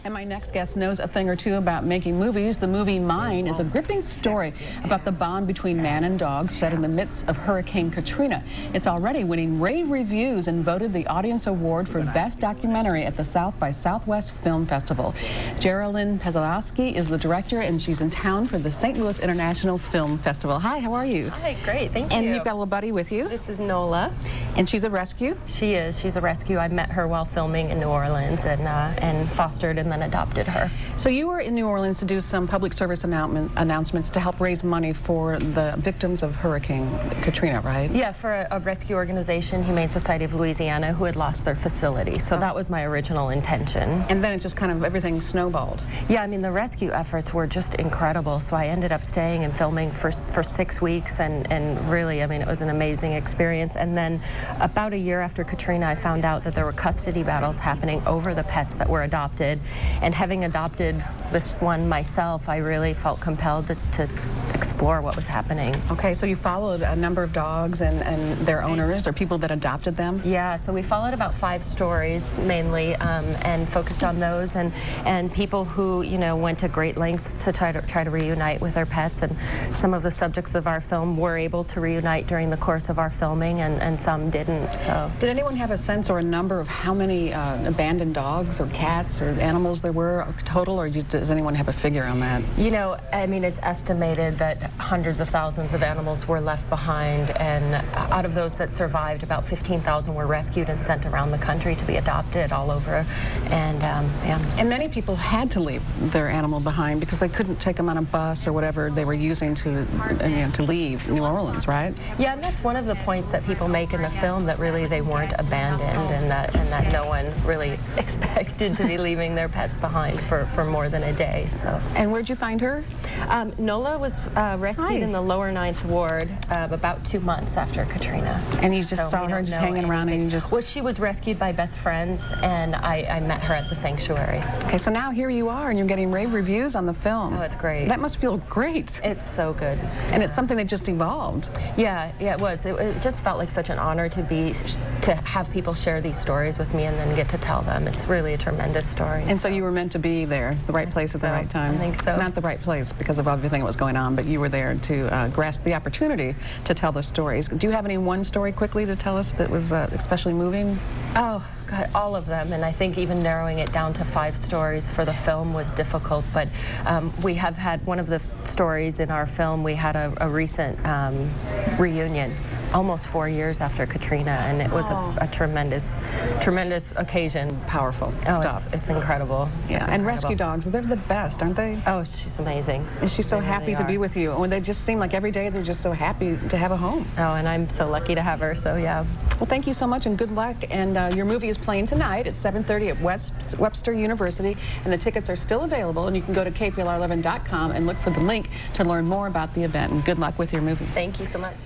And my next guest knows a thing or two about making movies. The movie Mine is a gripping story about the bond between man and dog set in the midst of Hurricane Katrina. It's already winning rave reviews and voted the Audience Award for Best Documentary at the South by Southwest Film Festival. Geralyn Pezanoski is the director, and she's in town for the St. Louis International Film Festival. Hi, how are you? Hi, great, thank you. And you've got a little buddy with you? This is Nola. And she's a rescue? She is. She's a rescue. I met her while filming in New Orleans and fostered and then adopted her. So you were in New Orleans to do some public service announcements to help raise money for the victims of Hurricane Katrina, right? Yeah, for a rescue organization, Humane Society of Louisiana, who had lost their facility. So that was my original intention. And then it just kind of, everything snowballed. Yeah, I mean, the rescue efforts were just incredible. So I ended up staying and filming for 6 weeks, and really, I mean, it was an amazing experience. And then about a year after Katrina, I found out that there were custody battles happening over the pets that were adopted. And having adopted this one myself, I really felt compelled to explore what was happening. Okay, so you followed a number of dogs and their owners, or people that adopted them? Yeah, so we followed about 5 stories mainly, and focused on those, and people who, you know, went to great lengths to try to reunite with their pets. And some of the subjects of our film were able to reunite during the course of our filming, and some didn't. So did anyone have a sense or a number of how many abandoned dogs or cats or animals there were total, or does anyone have a figure on that? You know, I mean, it's estimated that hundreds of thousands of animals were left behind, and out of those that survived, about 15,000 were rescued and sent around the country to be adopted all over. And yeah. And many people had to leave their animal behind because they couldn't take them on a bus or whatever they were using to leave New Orleans, right? Yeah, and that's one of the points that people make in the film, that really they weren't abandoned, and that no one really expected to be leaving their pets behind for more than a day. So. And where'd you find her? Nola was rescued in the lower 9th Ward about 2 months after Katrina. And you just saw her just hanging around, and you just... Well, she was rescued by best friends, and I met her at the sanctuary. Okay, so now here you are, and you're getting rave reviews on the film. Oh, it's great. That must feel great. It's so good. And it's something that just evolved. Yeah, it was. It just felt like such an honor to have people share these stories with me and then get to tell them. It's really a tremendous story. And so you were meant to be there, the right place at the right time. I think so. Not the right place because of everything that was going on, but you were there to grasp the opportunity to tell the stories. Do you have any one story quickly to tell us that was especially moving? Oh, God, all of them. And I think even narrowing it down to 5 stories for the film was difficult. But we have had one of the stories in our film, we had a recent reunion almost 4 years after Katrina, and it was a tremendous occasion. Powerful stuff. It's incredible. Yeah, and rescue dogs, they're the best, aren't they? Oh, she's amazing. Is she so happy to be with you? They just seem like every day they're just so happy to have a home. Oh, and I'm so lucky to have her, so yeah. Well, thank you so much, and good luck. And your movie is playing tonight at 7:30 at Webster University, and the tickets are still available, and you can go to kplr11.com and look for the link to learn more about the event. And good luck with your movie. Thank you so much.